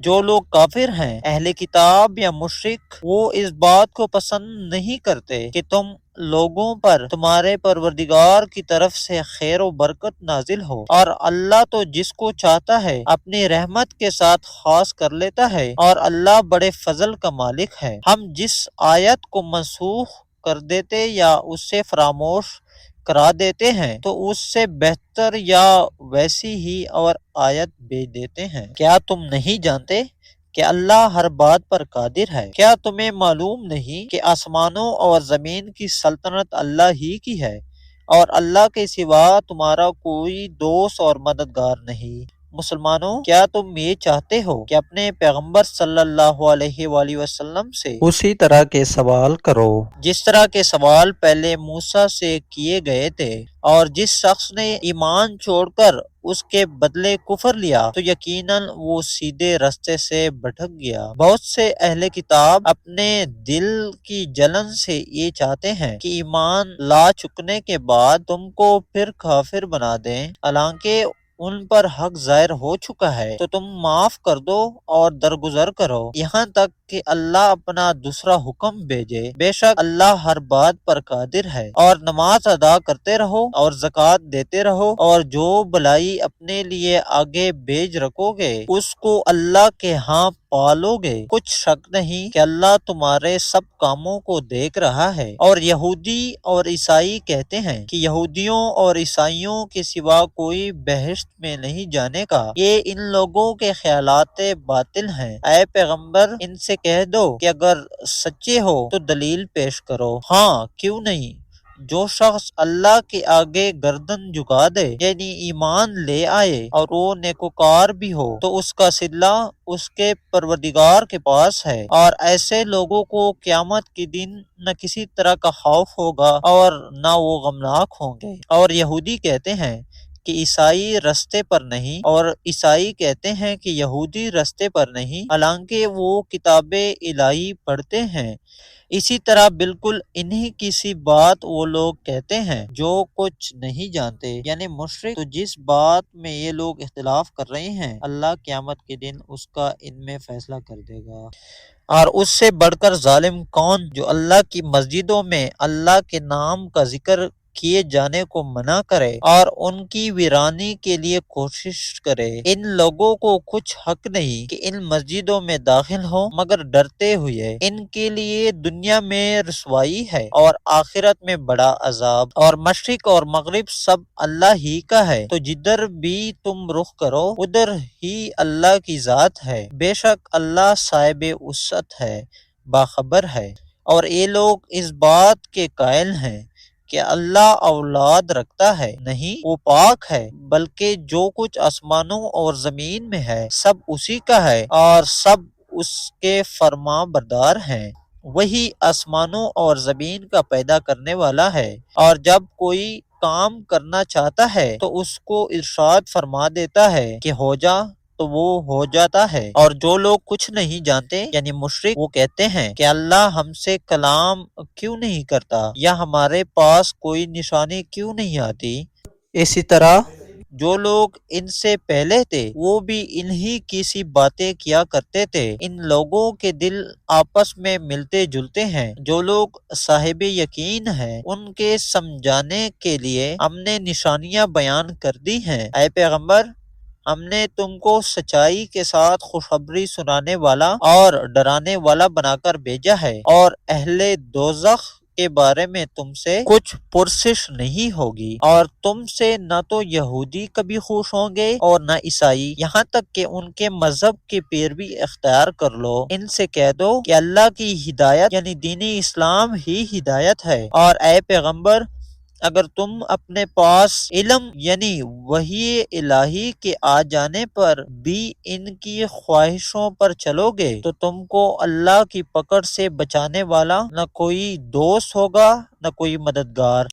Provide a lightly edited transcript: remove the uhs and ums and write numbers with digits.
جو لوگ کافر ہیں، اہل کتاب یا مشرک، وہ اس بات کو پسند نہیں کرتے کہ تم لوگوں پر تمہارے پروردگار کی طرف سے خیر و برکت نازل ہو، اور اللہ تو جس کو چاہتا ہے اپنی رحمت کے ساتھ خاص کر لیتا ہے، اور اللہ بڑے فضل کا مالک ہے۔ ہم جس آیت کو منسوخ کر دیتے یا اس سے فراموش کرا دیتے ہیں تو اس سے بہتر یا ویسی ہی اور آیت بھیج دیتے ہیں۔ کیا تم نہیں جانتے کہ اللہ ہر بات پر قادر ہے؟ کیا تمہیں معلوم نہیں کہ آسمانوں اور زمین کی سلطنت اللہ ہی کی ہے، اور اللہ کے سوا تمہارا کوئی دوست اور مددگار نہیں؟ مسلمانوں، کیا تم یہ چاہتے ہو کہ اپنے پیغمبر صلی اللہ علیہ وآلہ وسلم سے اسی طرح کے سوال کرو جس طرح کے سوال پہلے موسیٰ سے کیے گئے تھے؟ اور جس شخص نے ایمان چھوڑ کر اس کے بدلے کفر لیا تو یقیناً وہ سیدھے رستے سے بھٹک گیا۔ بہت سے اہل کتاب اپنے دل کی جلن سے یہ چاہتے ہیں کہ ایمان لا چکنے کے بعد تم کو پھر کافر بنا دیں، حالانکہ ان پر حق ظاہر ہو چکا ہے، تو تم معاف کر دو اور درگزر کرو یہاں تک کہ اللہ اپنا دوسرا حکم بھیجے۔ بے شک اللہ ہر بات پر قادر ہے۔ اور نماز ادا کرتے رہو اور زکوٰۃ دیتے رہو، اور جو بلائی اپنے لیے آگے بھیج رکھو گے اس کو اللہ کے ہاں پالو گے۔ کچھ شک نہیں کہ اللہ تمہارے سب کاموں کو دیکھ رہا ہے۔ اور یہودی اور عیسائی کہتے ہیں کہ یہودیوں اور عیسائیوں کے سوا کوئی بہشت میں نہیں جانے گا۔ یہ ان لوگوں کے خیالات باطل ہیں۔ اے پیغمبر، ان سے کہہ دو کہ اگر سچے ہو تو دلیل پیش کرو۔ ہاں کیوں نہیں، جو شخص اللہ کے آگے گردن جھکا دے، یعنی ایمان لے آئے اور وہ نیکوکار بھی ہو، تو اس کا صلہ اس کے پروردگار کے پاس ہے، اور ایسے لوگوں کو قیامت کے دن نہ کسی طرح کا خوف ہوگا اور نہ وہ غمناک ہوں گے۔ اور یہودی کہتے ہیں کہ عیسائی رستے پر نہیں، اور عیسائی کہتے ہیں کہ یہودی رستے پر نہیں، حالانکہ وہ کتاب الہی پڑھتے ہیں۔ اسی طرح بالکل انہی کی سی بات وہ لوگ کہتے ہیں جو کچھ نہیں جانتے، یعنی مشرک۔ تو جس بات میں یہ لوگ اختلاف کر رہے ہیں، اللہ قیامت کے دن اس کا ان میں فیصلہ کر دے گا۔ اور اس سے بڑھ کر ظالم کون جو اللہ کی مسجدوں میں اللہ کے نام کا ذکر کیے جانے کو منع کرے اور ان کی ویرانی کے لیے کوشش کرے؟ ان لوگوں کو کچھ حق نہیں کہ ان مسجدوں میں داخل ہوں مگر ڈرتے ہوئے۔ ان کے لیے دنیا میں رسوائی ہے اور آخرت میں بڑا عذاب۔ اور مشرق اور مغرب سب اللہ ہی کا ہے، تو جدھر بھی تم رخ کرو ادھر ہی اللہ کی ذات ہے۔ بے شک اللہ صاحب وسعت ہے، باخبر ہے۔ اور یہ لوگ اس بات کے قائل ہیں کہ اللہ اولاد رکھتا ہے، نہیں، وہ پاک ہے، بلکہ جو کچھ آسمانوں اور زمین میں ہے سب اسی کا ہے، اور سب اس کے فرما بردار ہیں۔ وہی آسمانوں اور زمین کا پیدا کرنے والا ہے، اور جب کوئی کام کرنا چاہتا ہے تو اس کو ارشاد فرما دیتا ہے کہ ہو جا، تو وہ ہو جاتا ہے۔ اور جو لوگ کچھ نہیں جانتے یعنی مشرک، وہ کہتے ہیں کہ اللہ ہم سے کلام کیوں نہیں کرتا، یا ہمارے پاس کوئی نشانی کیوں نہیں آتی۔ اسی طرح جو لوگ ان سے پہلے تھے وہ بھی انہی کی سی باتیں کیا کرتے تھے۔ ان لوگوں کے دل آپس میں ملتے جلتے ہیں۔ جو لوگ صاحب یقین ہیں ان کے سمجھانے کے لیے ہم نے نشانیاں بیان کر دی ہیں۔ اے پیغمبر، ہم نے تم کو سچائی کے ساتھ خوشخبری سنانے والا اور ڈرانے والا بنا کر بھیجا ہے، اور اہل دوزخ کے بارے میں تم سے کچھ پرسش نہیں ہوگی، اور تم سے نہ تو یہودی کبھی خوش ہوں گے اور نہ عیسائی، یہاں تک کہ ان کے مذہب کی پیروی اختیار کر لو۔ ان سے کہہ دو کہ اللہ کی ہدایت یعنی دین اسلام ہی ہدایت ہے، اور اے پیغمبر، اگر تم اپنے پاس علم یعنی وحی الہی کے آ جانے پر بھی ان کی خواہشوں پر چلو گے تو تم کو اللہ کی پکڑ سے بچانے والا نہ کوئی دوست ہوگا نہ کوئی مددگار۔